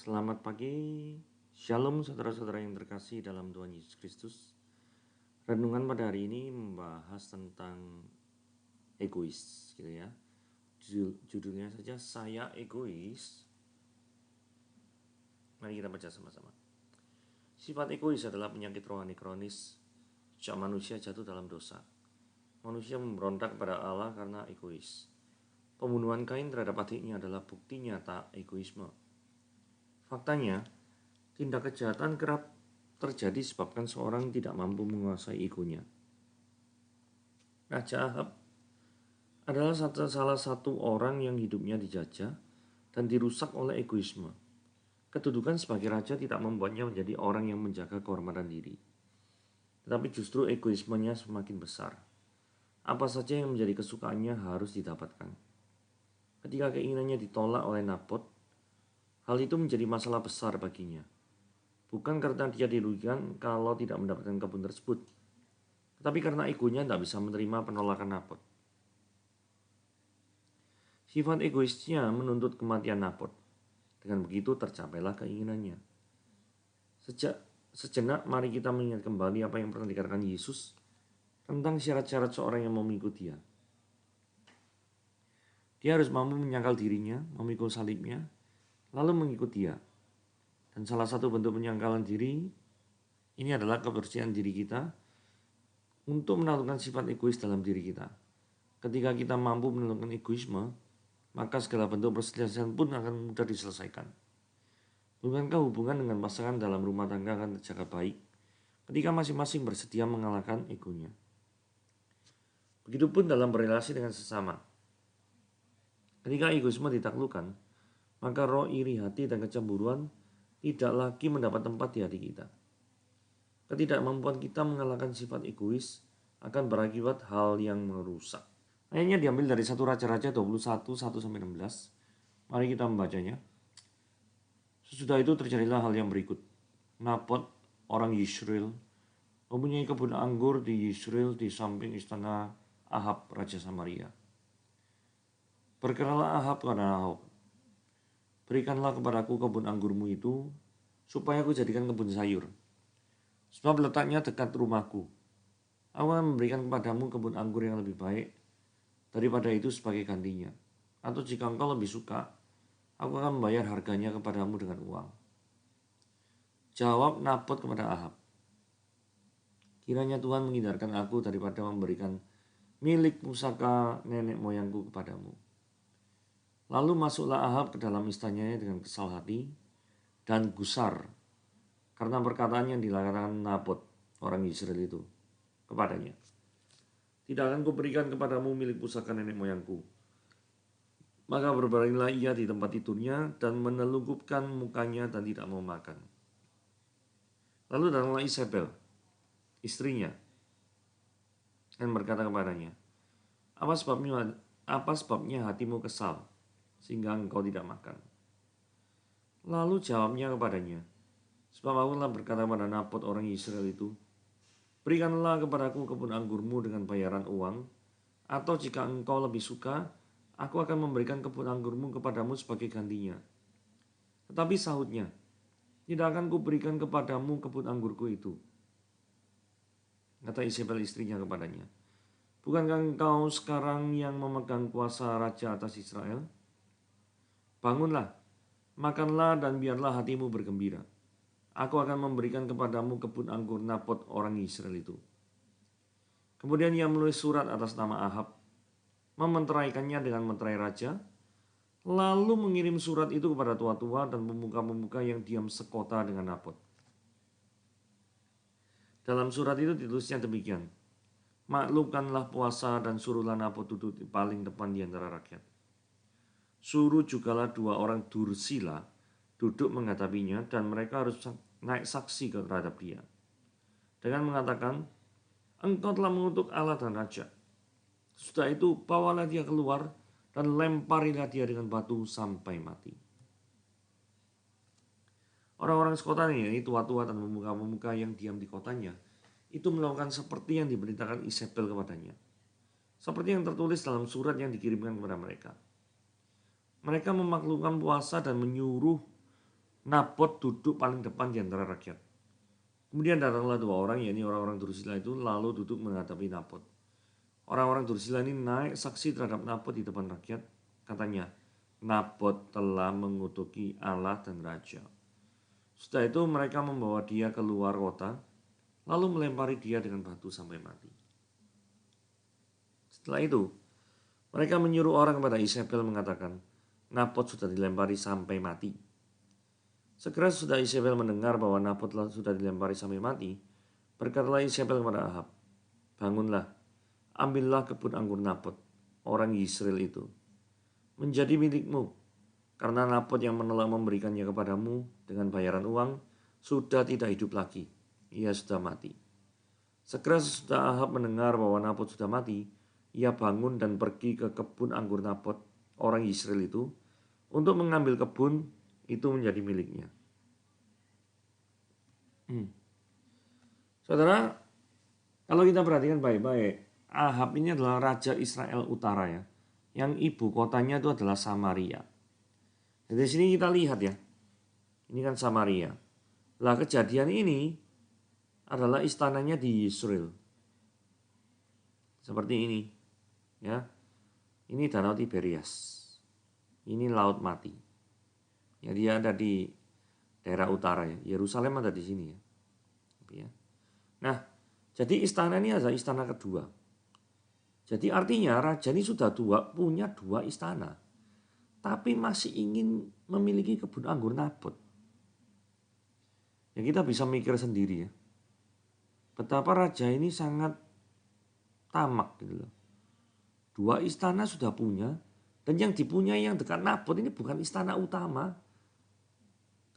Selamat pagi, Shalom saudara-saudara yang terkasih dalam Tuhan Yesus Kristus. Renungan pada hari ini membahas tentang egois, gitu ya. Judulnya saja Saya Egois. Mari kita baca sama-sama. Sifat egois adalah penyakit rohani kronis sejak manusia jatuh dalam dosa. Manusia memberontak kepada Allah karena egois. Pembunuhan Kain terhadap adiknya adalah bukti nyata egoisme. Faktanya, tindak kejahatan kerap terjadi disebabkan seorang tidak mampu menguasai egonya. Raja Ahab adalah salah satu orang yang hidupnya dijajah dan dirusak oleh egoisme. Kedudukan sebagai raja tidak membuatnya menjadi orang yang menjaga kehormatan diri. Tetapi justru egoismenya semakin besar. Apa saja yang menjadi kesukaannya harus didapatkan. Ketika keinginannya ditolak oleh Nabot, hal itu menjadi masalah besar baginya. Bukan karena dia dirugikan kalau tidak mendapatkan kebun tersebut, tetapi karena egonya tidak bisa menerima penolakan Nabot. Sifat egoisnya menuntut kematian Nabot. Dengan begitu tercapailah keinginannya. Sejenak mari kita mengingat kembali apa yang pernah dikatakan Yesus tentang syarat-syarat seorang yang memikul dia. Dia harus mampu menyangkal dirinya, memikul salibnya, lalu mengikut dia. Dan salah satu bentuk penyangkalan diri ini adalah kebersihan diri kita untuk menaklukkan sifat egois dalam diri kita. Ketika kita mampu menaklukkan egoisme, maka segala bentuk perselisihan pun akan mudah diselesaikan. Bukankah hubungan dengan pasangan dalam rumah tangga akan terjaga baik ketika masing-masing bersedia mengalahkan egonya? Begitupun dalam berrelasi dengan sesama. Ketika egoisme ditaklukkan, maka roh iri hati dan kecemburuan tidak lagi mendapat tempat di hati kita. Ketidakmampuan kita mengalahkan sifat egois akan berakibat hal yang merusak. Ayatnya diambil dari 1 Raja-Raja 21, 1-16. Mari kita membacanya. Sesudah itu terjadilah hal yang berikut. Nabot, orang Yisrael, mempunyai kebun anggur di Yisrael di samping istana Ahab, Raja Samaria. Berkatalah Ahab kepada Nabot, berikanlah kepadaku kebun anggurmu itu, supaya aku jadikan kebun sayur. Sebab letaknya dekat rumahku. Aku akan memberikan kepadamu kebun anggur yang lebih baik daripada itu sebagai gantinya. Atau jika engkau lebih suka, aku akan membayar harganya kepadamu dengan uang. Jawab Nabot kepada Ahab, kiranya Tuhan menghindarkan aku daripada memberikan milik pusaka nenek moyangku kepadamu. Lalu masuklah Ahab ke dalam istananya dengan kesal hati dan gusar karena perkataan yang dilakukan Nabot, orang Israel itu, kepadanya. Tidak akan kuberikan kepadamu milik pusaka nenek moyangku. Maka berbaringlah ia di tempat tidurnya dan menelungkupkan mukanya dan tidak mau makan. Lalu datanglah Isabel, istrinya, dan berkata kepadanya, apa sebabnya hatimu kesal, sehingga engkau tidak makan? Lalu jawabnya kepadanya, sebab aku telah berkata kepada Nabot orang Israel itu, berikanlah kepadaku kebun anggurmu dengan bayaran uang, atau jika engkau lebih suka, aku akan memberikan kebun anggurmu kepadamu sebagai gantinya. Tetapi sahutnya, tidak akan kuberikan kepadamu kebun anggurku itu. Kata Isabel istrinya kepadanya, bukankah engkau sekarang yang memegang kuasa raja atas Israel? Bangunlah, makanlah dan biarlah hatimu bergembira. Aku akan memberikan kepadamu kebun anggur Nabot orang Israel itu. Kemudian ia menulis surat atas nama Ahab, mementeraikannya dengan menterai raja, lalu mengirim surat itu kepada tua-tua dan pemuka-pemuka yang diam sekota dengan Nabot. Dalam surat itu ditulisnya demikian, maklumkanlah puasa dan suruhlah Nabot duduk di paling depan di antara rakyat. Suruh jugalah 2 orang dursila duduk menghadapinya dan mereka harus naik saksi terhadap dia. Dengan mengatakan, engkau telah mengutuk Allah dan Raja. Sesudah itu bawalah dia keluar dan lemparilah dia dengan batu sampai mati. Orang-orang sekotanya, yaitu tua-tua dan pemuka-pemuka yang diam di kotanya, itu melakukan seperti yang diberitakan Isabel kepadanya. Seperti yang tertulis dalam surat yang dikirimkan kepada mereka. Mereka memaklumkan puasa dan menyuruh Nabot duduk paling depan di antara rakyat. Kemudian datanglah dua orang, yakni orang-orang Drusilla itu, lalu duduk menghadapi Nabot. Orang-orang Drusilla ini naik saksi terhadap Nabot di depan rakyat. Katanya, Nabot telah mengutuki Allah dan Raja. Setelah itu mereka membawa dia keluar kota, lalu melempari dia dengan batu sampai mati. Setelah itu, mereka menyuruh orang kepada Isabel mengatakan, Nabot sudah dilempari sampai mati. Segera sudah Isabel mendengar bahwa Nabot sudah dilempari sampai mati, berkatalah Isabel kepada Ahab, bangunlah, ambillah kebun anggur Nabot, orang Yisrael itu, menjadi milikmu, karena Nabot yang menolak memberikannya kepadamu dengan bayaran uang sudah tidak hidup lagi, ia sudah mati. Segera sesudah Ahab mendengar bahwa Nabot sudah mati, ia bangun dan pergi ke kebun anggur Nabot, orang Yisrael itu, untuk mengambil kebun itu menjadi miliknya. Saudara, kalau kita perhatikan baik-baik, Ahab ini adalah raja Israel Utara ya, yang ibu kotanya itu adalah Samaria. Dari sini kita lihat ya, ini kan Samaria. Lah kejadian ini adalah istananya di Yisrael. Seperti ini, ya. Ini Danau Tiberias. Ini Laut Mati. Ya, dia ada di daerah utara ya. Yerusalem ada di sini ya. Nah, jadi istana ini adalah istana kedua. Jadi artinya raja ini sudah punya dua istana. Tapi masih ingin memiliki kebun anggur Nabot. Ya kita bisa mikir sendiri ya. Betapa raja ini sangat tamak gitu loh. Dua istana sudah punya. Dan yang dipunyai yang dekat Nabot ini bukan istana utama.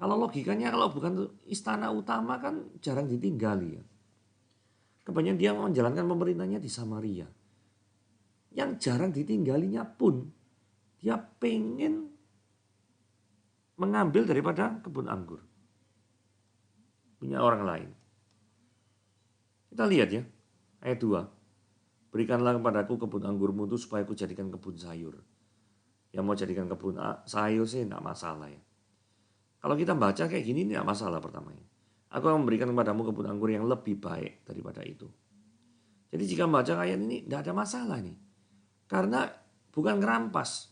Kalau logikanya kalau bukan istana utama kan jarang ditinggali ya. Kebanyakan dia menjalankan pemerintahnya di Samaria. Yang jarang ditinggalinya pun dia pengen mengambil daripada kebun anggur. Punya orang lain. Kita lihat ya, ayat 2. Berikanlah kepadaku kebun anggurmu itu supaya aku jadikan kebun sayur. Yang mau jadikan kebun sayur sih tidak masalah ya. Kalau kita baca kayak gini tidak masalah pertamanya. Aku akan memberikan kepadamu kebun anggur yang lebih baik daripada itu. Jadi jika membaca ayat ini tidak ada masalah nih. Karena bukan ngerampas.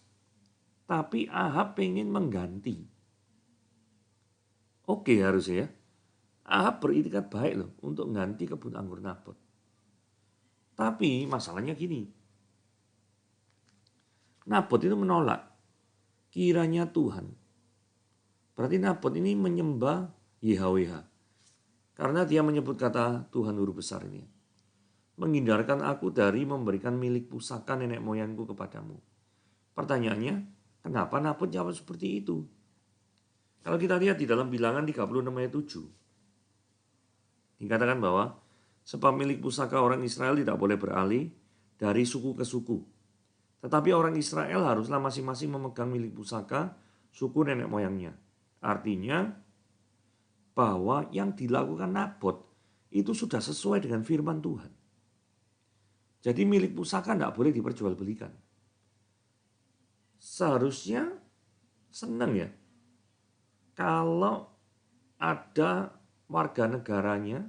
Tapi Ahab pengen mengganti. Oke harusnya ya. Ahab beritikat baik loh untuk mengganti kebun anggur Nabot. Tapi masalahnya gini. Nabot itu menolak. Kiranya Tuhan. Berarti Nabot ini menyembah YHWH. Karena dia menyebut kata Tuhan huruf besar ini. Menghindarkan aku dari memberikan milik pusaka nenek moyangku kepadamu. Pertanyaannya, kenapa Nabot jawab seperti itu? Kalau kita lihat di dalam Bilangan 36 ayat 7. Dikatakan bahwa sebab milik pusaka orang Israel tidak boleh beralih dari suku ke suku. Tetapi orang Israel haruslah masing-masing memegang milik pusaka suku nenek moyangnya. Artinya bahwa yang dilakukan Nabot itu sudah sesuai dengan firman Tuhan. Jadi milik pusaka tidak boleh diperjualbelikan. Seharusnya senang ya kalau ada warga negaranya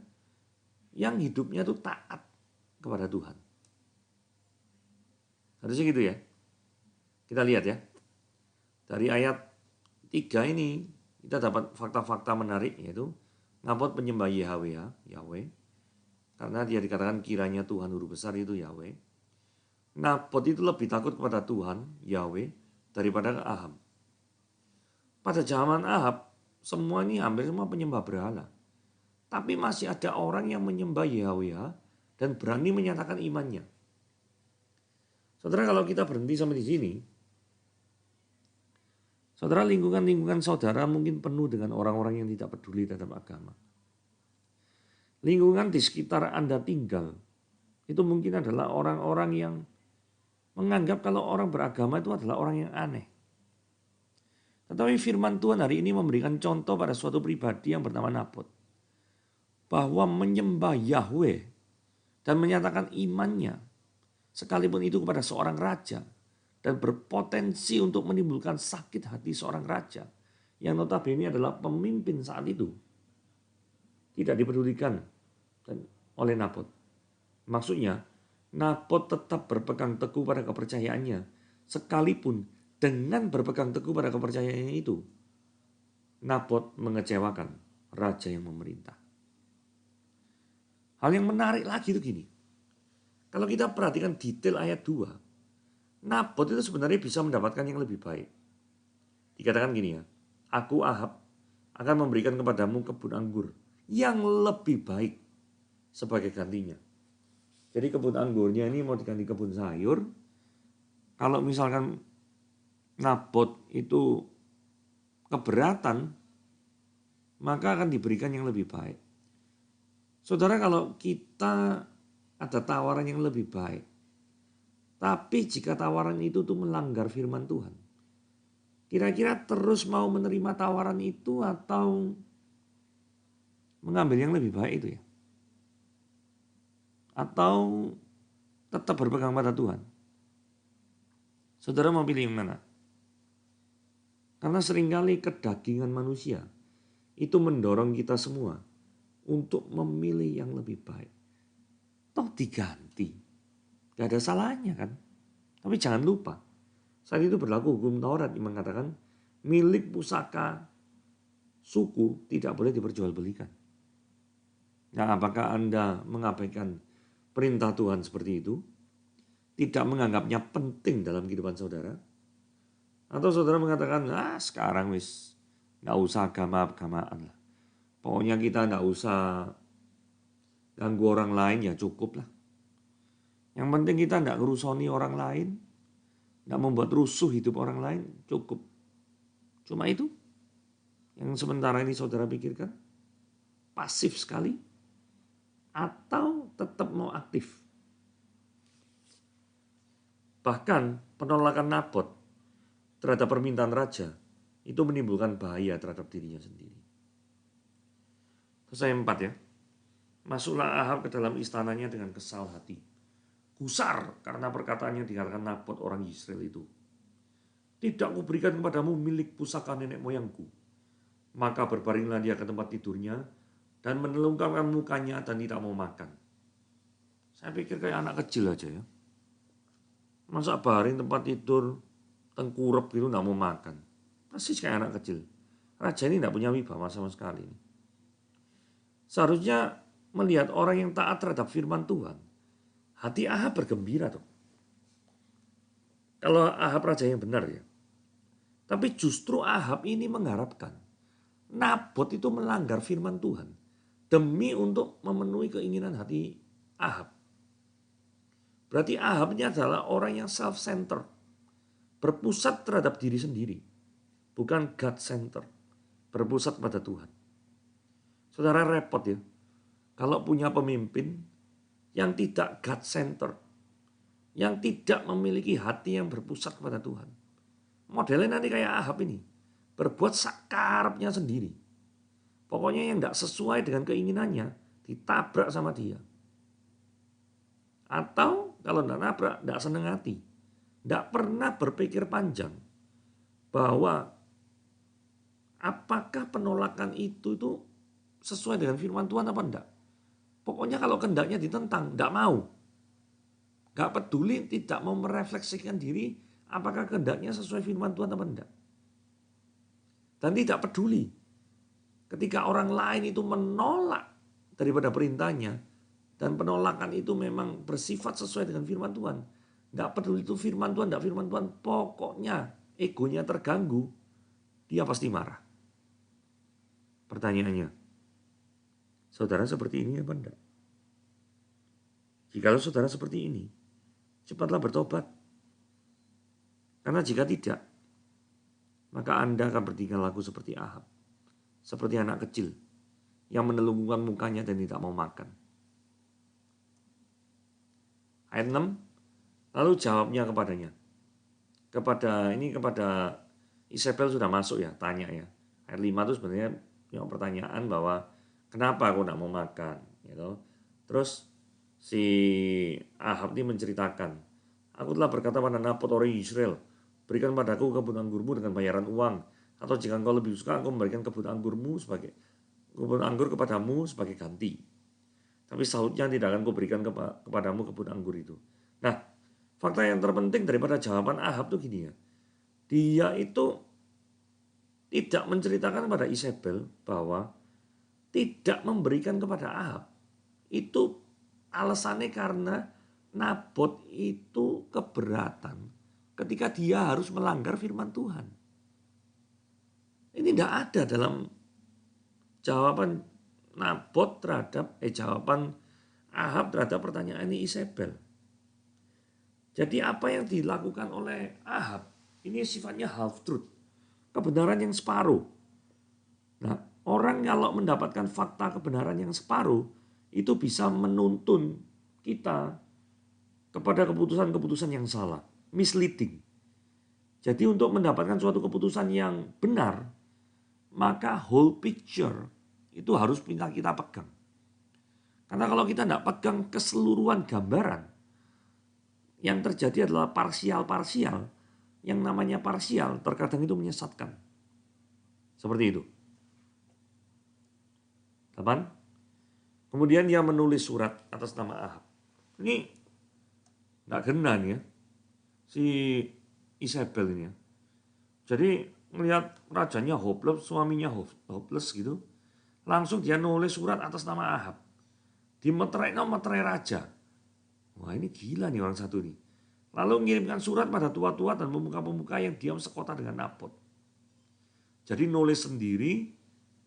yang hidupnya itu taat kepada Tuhan. Harusnya gitu ya. Kita lihat ya. Dari ayat 3 ini kita dapat fakta-fakta menarik yaitu Nabot penyembah Yahweh. Karena dia dikatakan kiranya Tuhan huruf besar itu Yahweh. Nabot itu lebih takut kepada Tuhan, Yahweh, daripada Ahab. Pada zaman Ahab, semua ini hampir semua penyembah berhala. Tapi masih ada orang yang menyembah Yahweh dan berani menyatakan imannya. Saudara, kalau kita berhenti sampai di sini, saudara, lingkungan saudara mungkin penuh dengan orang-orang yang tidak peduli terhadap agama. Lingkungan di sekitar Anda tinggal, itu mungkin adalah orang-orang yang menganggap kalau orang beragama itu adalah orang yang aneh. Tetapi firman Tuhan hari ini memberikan contoh pada suatu pribadi yang bernama Nabot. Bahwa menyembah Yahweh dan menyatakan imannya, sekalipun itu kepada seorang raja, dan berpotensi untuk menimbulkan sakit hati seorang raja, yang notabene adalah pemimpin saat itu, tidak dipedulikan oleh Nabot. Maksudnya, Nabot tetap berpegang teguh pada kepercayaannya, sekalipun dengan berpegang teguh pada kepercayaannya itu, Nabot mengecewakan raja yang memerintah. Hal yang menarik lagi itu gini, kalau kita perhatikan detail ayat 2, Nabot itu sebenarnya bisa mendapatkan yang lebih baik. Dikatakan gini ya, aku Ahab akan memberikan kepadamu kebun anggur yang lebih baik sebagai gantinya. Jadi kebun anggurnya ini mau diganti kebun sayur. Kalau misalkan Nabot itu keberatan, maka akan diberikan yang lebih baik. Saudara, kalau kita ada tawaran yang lebih baik, tapi jika tawaran itu tuh melanggar firman Tuhan, kira-kira terus mau menerima tawaran itu atau mengambil yang lebih baik itu ya? Atau tetap berpegang pada Tuhan? Saudara mau pilih yang mana? Karena seringkali kedagingan manusia itu mendorong kita semua untuk memilih yang lebih baik. Toh diganti. Gak ada salahnya kan. Tapi jangan lupa, saat itu berlaku hukum Taurat yang mengatakan milik pusaka suku tidak boleh diperjualbelikan. Nah, apakah Anda mengabaikan perintah Tuhan seperti itu? Tidak menganggapnya penting dalam kehidupan saudara? Atau saudara mengatakan, sekarang wis gak usah agama-agamaan lah. Pokoknya kita gak usah ganggu orang lain, ya cukup lah. Yang penting kita gak ngerusoni orang lain, gak membuat rusuh hidup orang lain, cukup. Cuma itu yang sementara ini saudara pikirkan? Pasif sekali? Atau tetap mau aktif? Bahkan penolakan Nabot terhadap permintaan raja itu menimbulkan bahaya terhadap dirinya sendiri. Terus ayat 4 ya. Masuklah Ahab ke dalam istananya dengan kesal hati. Gusar karena perkataannya dikatakan Nabot orang Israel itu. Tidak kuberikan kepadamu milik pusaka nenek moyangku. Maka berbaringlah dia ke tempat tidurnya dan menelungkapkan mukanya dan tidak mau makan. Saya pikir kayak anak kecil aja ya. Masa baring tempat tidur tengkurap gitu nggak mau makan. Persis kayak anak kecil. Raja ini nggak punya wibawa sama sekali. Seharusnya melihat orang yang taat terhadap firman Tuhan, hati Ahab bergembira tuh. Kalau Ahab raja yang benar ya. Tapi justru Ahab ini mengharapkan Nabot itu melanggar firman Tuhan demi untuk memenuhi keinginan hati Ahab. Berarti Ahab ini adalah orang yang self-centered, berpusat terhadap diri sendiri, bukan God-centered, berpusat pada Tuhan. Saudara repot ya, kalau punya pemimpin yang tidak God-centered, yang tidak memiliki hati yang berpusat kepada Tuhan. Modelnya nanti kayak Ahab ini, berbuat sakarepnya sendiri. Pokoknya yang tidak sesuai dengan keinginannya, ditabrak sama dia. Atau kalau tidak nabrak, tidak senang hati. Tidak pernah berpikir panjang bahwa apakah penolakan itu sesuai dengan firman Tuhan apa enggak. Pokoknya kalau kehendaknya ditentang, tidak mau. Gak peduli, tidak mau merefleksikan diri apakah kehendaknya sesuai firman Tuhan apa enggak. Dan tidak peduli ketika orang lain itu menolak daripada perintahnya dan penolakan itu memang bersifat sesuai dengan firman Tuhan. Gak peduli itu firman Tuhan, enggak firman Tuhan, pokoknya egonya terganggu, dia pasti marah. Pertanyaannya, saudara seperti ini apa enggak? Jikalau saudara seperti ini, cepatlah bertobat. Karena jika tidak, maka Anda akan bertingkah laku seperti Ahab. Seperti anak kecil yang menelungkan mukanya dan tidak mau makan. Ayat 6, lalu jawabnya kepadanya. Kepada Isabel sudah masuk ya, tanya ya. Ayat 5 itu sebenarnya yang pertanyaan bahwa kenapa aku tidak mau makan. Gitu. Terus si Ahab ini menceritakan, aku telah berkata pada Nabot orang Israel, berikan padaku kebun anggurmu dengan bayaran uang, Atau jika engkau lebih suka, engkau memberikan kebun anggur kepadamu sebagai ganti. Tapi sahutnya tidak akan kuberikan kepadamu kebun anggur itu. Nah, fakta yang terpenting daripada jawaban Ahab itu gini ya. Dia itu tidak menceritakan kepada Isabel bahwa tidak memberikan kepada Ahab. Itu alasannya karena Nabot itu keberatan ketika dia harus melanggar firman Tuhan. Ini tidak ada dalam jawaban Nabot jawaban Ahab terhadap pertanyaan ini Isabel. Jadi apa yang dilakukan oleh Ahab ini sifatnya half truth, kebenaran yang separuh. Nah, orang kalau mendapatkan fakta kebenaran yang separuh itu bisa menuntun kita kepada keputusan-keputusan yang salah, misleading. Jadi untuk mendapatkan suatu keputusan yang benar, maka whole picture itu harus kita pegang. Karena kalau kita tidak pegang keseluruhan gambaran, yang terjadi adalah parsial-parsial. Yang namanya parsial terkadang itu menyesatkan. Seperti itu. 8. Kemudian dia menulis surat atas nama Ahab. Ini tidak kena nih ya, si Isabel ini ya. Jadi melihat rajanya hopeless, suaminya hopeless gitu. Langsung dia nulis surat atas nama Ahab. Dimeterai raja. Wah ini gila nih orang satu nih. Lalu mengirimkan surat pada tua-tua dan pemuka-pemuka yang diam sekota dengan Nabot. Jadi nulis sendiri,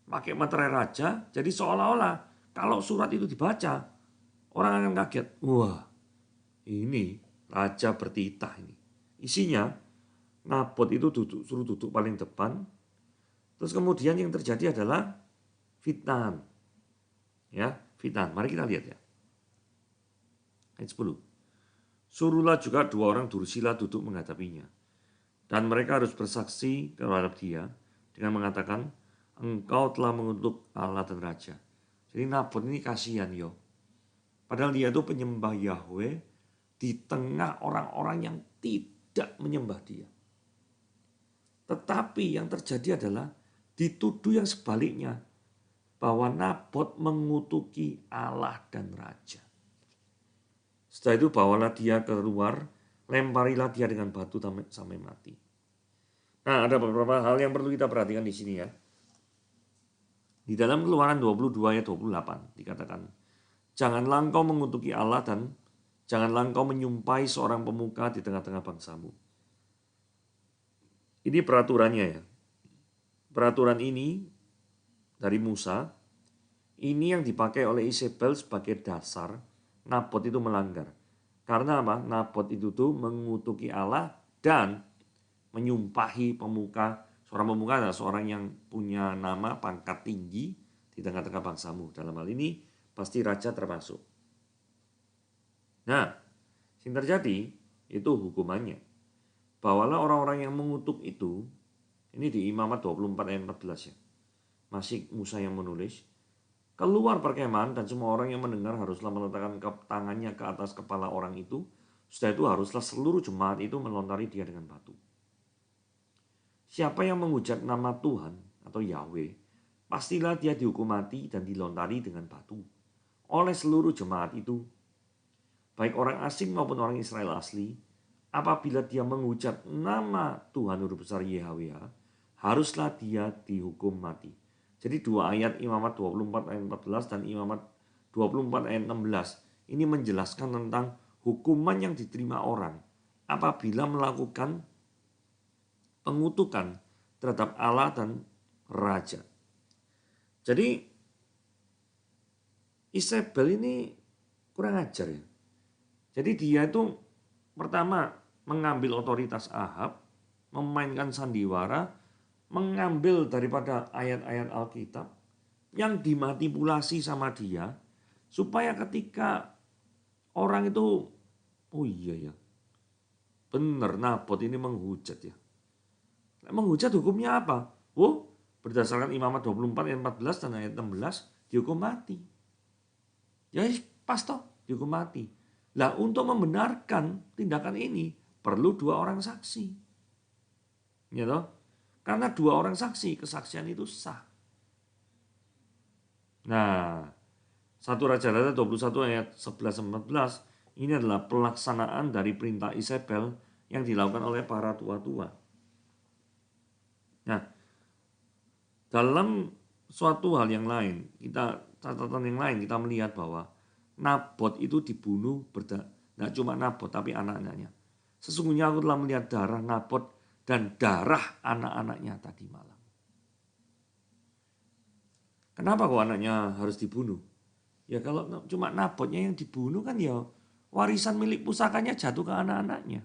pakai materai raja. Jadi seolah-olah kalau surat itu dibaca, orang akan kaget. Wah ini raja bertitah ini. Isinya Nabot itu suruh duduk paling depan. Terus kemudian yang terjadi adalah fitnahan. Ya, fitnahan. Mari kita lihat ya. Ayat 10. Suruhlah juga 2 orang Dursila duduk menghadapinya. Dan mereka harus bersaksi terhadap dia dengan mengatakan, engkau telah mengutuk Allah dan Raja. Jadi Nabot ini kasihan yo. Padahal dia itu penyembah Yahweh di tengah orang-orang yang tidak menyembah dia. Tetapi yang terjadi adalah dituduh yang sebaliknya. Bahwa Nabot mengutuki Allah dan Raja. Setelah itu bawalah dia keluar, lemparilah dia dengan batu sampai mati. Nah ada beberapa hal yang perlu kita perhatikan di sini ya. Di dalam Keluaran 22 ayat 28 dikatakan, janganlah engkau mengutuki Allah dan janganlah engkau menyumpahi seorang pemuka di tengah-tengah bangsamu. Ini peraturannya ya. Peraturan ini dari Musa, ini yang dipakai oleh Isabel sebagai dasar Nabot itu melanggar. Karena apa? Nabot itu tuh mengutuki Allah dan menyumpahi pemuka. Seorang pemuka adalah seorang yang punya nama pangkat tinggi di tengah-tengah bangsamu. Dalam hal ini pasti raja termasuk. Nah, yang terjadi itu hukumannya. Bawalah orang-orang yang mengutuk itu, ini di Imamat 24 ayat 14 ya. Masih Musa yang menulis. Keluar perkemahan dan semua orang yang mendengar haruslah meletakkan tangannya ke atas kepala orang itu. Setelah itu haruslah seluruh jemaat itu melontari dia dengan batu. Siapa yang menghujat nama Tuhan atau Yahweh, pastilah dia dihukum mati dan dilontari dengan batu oleh seluruh jemaat itu. Baik orang asing maupun orang Israel asli, apabila dia menghujat nama Tuhan huruf besar Yahweh, haruslah dia dihukum mati. Jadi 2 ayat Imamat 24 ayat 14 dan Imamat 24 ayat 16 ini menjelaskan tentang hukuman yang diterima orang apabila melakukan pengutukan terhadap Allah dan Raja. Jadi Isabel ini kurang ajar ya. Jadi dia itu pertama mengambil otoritas Ahab, memainkan sandiwara, mengambil daripada ayat-ayat Alkitab yang dimanipulasi sama dia supaya ketika orang itu oh iya ya benar Nabot ini menghujat ya. Menghujat hukumnya apa? Oh berdasarkan Imamat 24 ayat 14 dan ayat 16 dihukum mati. Ya pas toh dihukum mati. Lah untuk membenarkan tindakan ini perlu 2 orang saksi. Ya toh? Karena 2 orang saksi, kesaksian itu sah. Nah, 1 Raja-Raja 21 ayat 11-14 ini adalah pelaksanaan dari perintah Isabel yang dilakukan oleh para tua-tua. Nah, dalam suatu hal yang lain, catatan yang lain kita melihat bahwa Nabot itu dibunuh, tidak cuma Nabot tapi anak-anaknya. Sesungguhnya aku telah melihat darah Nabot dan darah anak-anaknya tadi malam. Kenapa kok anaknya harus dibunuh? Ya kalau cuma Nabotnya yang dibunuh kan ya warisan milik pusakanya jatuh ke anak-anaknya.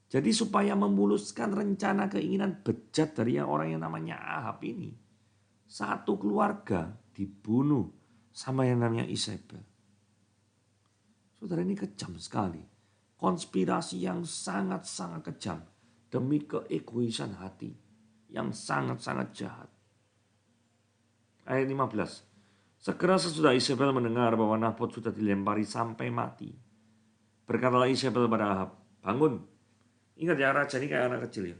Jadi supaya memuluskan rencana keinginan bejat dari orang yang namanya Ahab ini. Satu keluarga dibunuh sama yang namanya Isabel. Saudara, ini kejam sekali. Konspirasi yang sangat-sangat kejam. Demi keegoisan hati yang sangat-sangat jahat. Ayat 15. Segera sesudah Isabel mendengar bahwa Nabot sudah dilempari sampai mati. Berkatalah Isabel pada Ahab, bangun. Ingat ya, raja ini kayak anak kecil ya.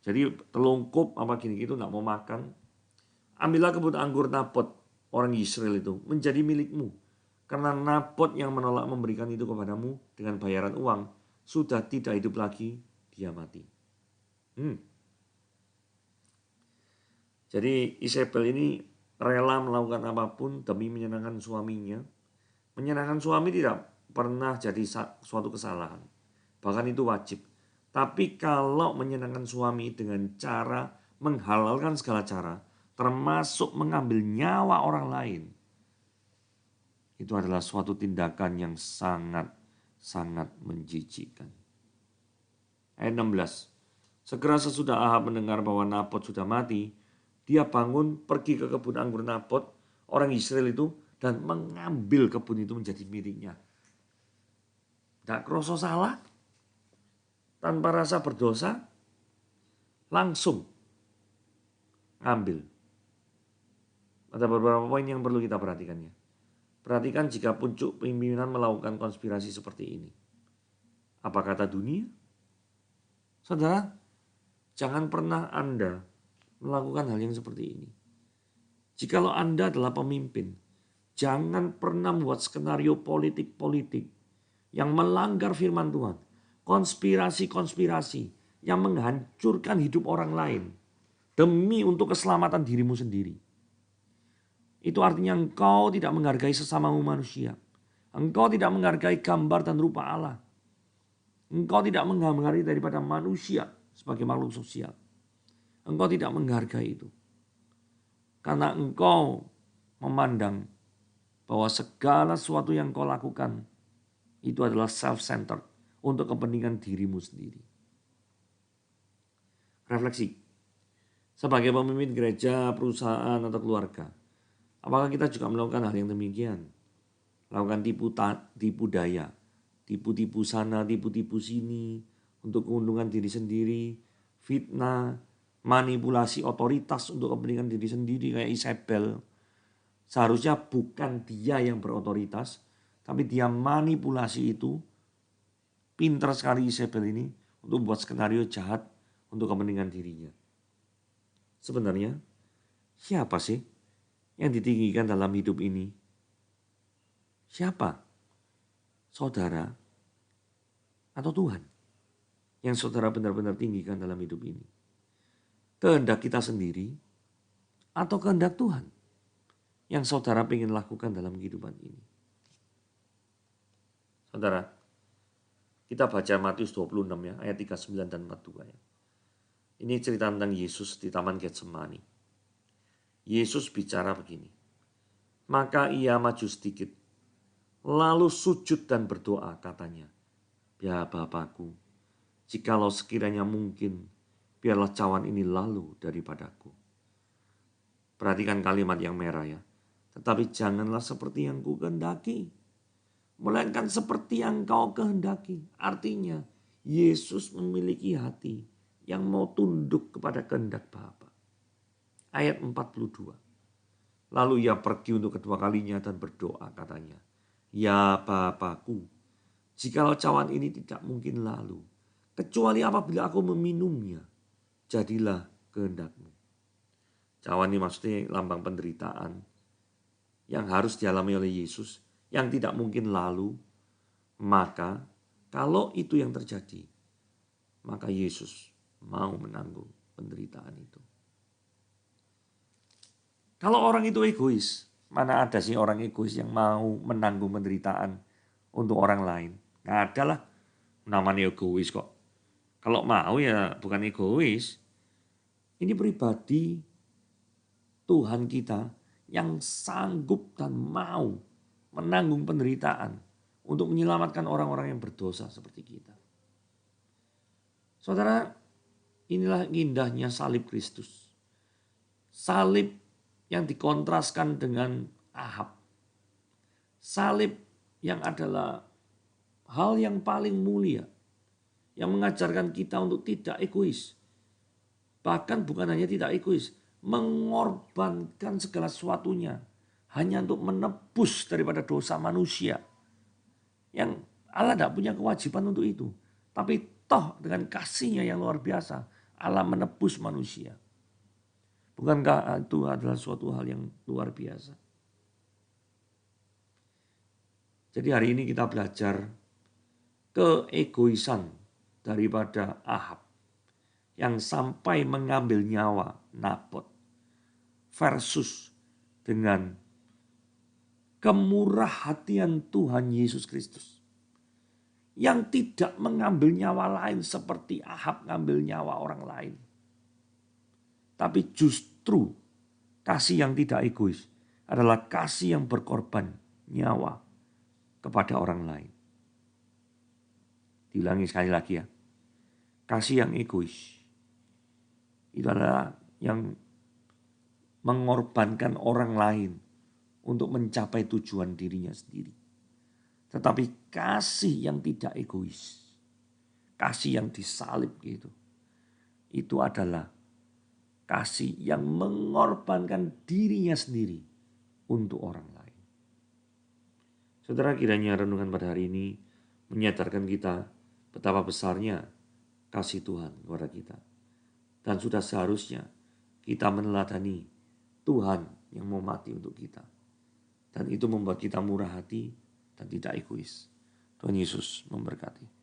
Jadi telungkup apa gini gitu gak mau makan. Ambillah kebun anggur Nabot orang Israel itu menjadi milikmu. Karena Nabot yang menolak memberikan itu kepadamu dengan bayaran uang sudah tidak hidup lagi, dia mati. Jadi Isabel ini rela melakukan apapun demi menyenangkan suaminya. Menyenangkan suami tidak pernah jadi suatu kesalahan. Bahkan itu wajib. Tapi kalau menyenangkan suami dengan cara menghalalkan segala cara, termasuk mengambil nyawa orang lain, itu adalah suatu tindakan yang sangat menjijikkan. Ayat 16. Segera sesudah Ahab mendengar bahwa Nabot sudah mati, dia bangun pergi ke kebun anggur Nabot, orang Israel itu, dan mengambil kebun itu menjadi miliknya. Gak kroso salah, tanpa rasa berdosa, langsung ambil. Ada beberapa poin yang perlu kita perhatikannya. Perhatikan jika pucuk pimpinan melakukan konspirasi seperti ini. Apa kata dunia? Saudara, jangan pernah Anda melakukan hal yang seperti ini. Jikalau Anda adalah pemimpin, jangan pernah membuat skenario politik-politik yang melanggar firman Tuhan. Konspirasi-konspirasi yang menghancurkan hidup orang lain demi untuk keselamatan dirimu sendiri. Itu artinya engkau tidak menghargai sesamamu manusia. Engkau tidak menghargai gambar dan rupa Allah. Engkau tidak menghargai daripada manusia sebagai makhluk sosial. Engkau tidak menghargai itu. Karena engkau memandang bahwa segala sesuatu yang kau lakukan itu adalah self-centered untuk kepentingan dirimu sendiri. Refleksi. Sebagai pemimpin gereja, perusahaan, atau keluarga, apakah kita juga melakukan hal yang demikian? Lakukan tipu daya, tipu-tipu sana, tipu-tipu sini, untuk keuntungan diri sendiri, fitnah, manipulasi otoritas untuk kepentingan diri sendiri kayak Isabel. Seharusnya bukan dia yang berotoritas, tapi dia manipulasi itu. Pintar sekali Isabel ini untuk membuat skenario jahat untuk kepentingan dirinya. Sebenarnya siapa sih yang ditinggikan dalam hidup ini? Siapa? Saudara atau Tuhan yang saudara benar-benar tinggikan dalam hidup ini? Kehendak kita sendiri atau kehendak Tuhan yang saudara ingin lakukan dalam kehidupan ini? Saudara, kita baca Matius 26 ya, ayat 39 dan 42 ya. Ini cerita tentang Yesus di Taman Getsemani. Yesus bicara begini. Maka ia maju sedikit, lalu sujud dan berdoa katanya. Ya Bapakku, jikalau sekiranya mungkin, biarlah cawan ini lalu daripadaku. Perhatikan kalimat yang merah ya. Tetapi janganlah seperti yang ku kehendaki, melainkan seperti yang kau kehendaki. Artinya Yesus memiliki hati yang mau tunduk kepada kehendak Bapa. Ayat 42. Lalu ia pergi untuk kedua kalinya dan berdoa katanya. Ya Bapakku, jikalau cawan ini tidak mungkin lalu, kecuali apabila aku meminumnya, jadilah kehendak-Mu. Cawan ini maksudnya lambang penderitaan yang harus dialami oleh Yesus, yang tidak mungkin lalu. Maka kalau itu yang terjadi, maka Yesus mau menanggung penderitaan itu. Kalau orang itu egois, mana ada sih orang egois yang mau menanggung penderitaan untuk orang lain? Nggak ada lah, namanya egois kok. Kalau mau ya bukan egois. Ini pribadi Tuhan kita yang sanggup dan mau menanggung penderitaan untuk menyelamatkan orang-orang yang berdosa seperti kita. Saudara, inilah indahnya salib Kristus. Salib yang dikontraskan dengan Ahab. Salib yang adalah hal yang paling mulia, yang mengajarkan kita untuk tidak egois. Bahkan bukan hanya tidak egois, mengorbankan segala sesuatunya hanya untuk menebus daripada dosa manusia. Yang Allah tidak punya kewajiban untuk itu. Tapi toh dengan kasihnya yang luar biasa, Allah menebus manusia. Bukankah itu adalah suatu hal yang luar biasa? Jadi hari ini kita belajar keegoisan daripada Ahab yang sampai mengambil nyawa Nabot versus dengan kemurahhatian Tuhan Yesus Kristus yang tidak mengambil nyawa lain seperti Ahab ngambil nyawa orang lain. Tapi justru kasih yang tidak egois adalah kasih yang berkorban nyawa kepada orang lain. Diulangi sekali lagi ya. Kasih yang egois itu adalah yang mengorbankan orang lain untuk mencapai tujuan dirinya sendiri. Tetapi kasih yang tidak egois, kasih yang disalib gitu, itu adalah kasih yang mengorbankan dirinya sendiri untuk orang lain. Saudara, kiranya renungan pada hari ini menyadarkan kita betapa besarnya kasih Tuhan kepada kita. Dan sudah seharusnya kita meneladani Tuhan yang mau mati untuk kita. Dan itu membuat kita murah hati dan tidak egois. Tuhan Yesus memberkati.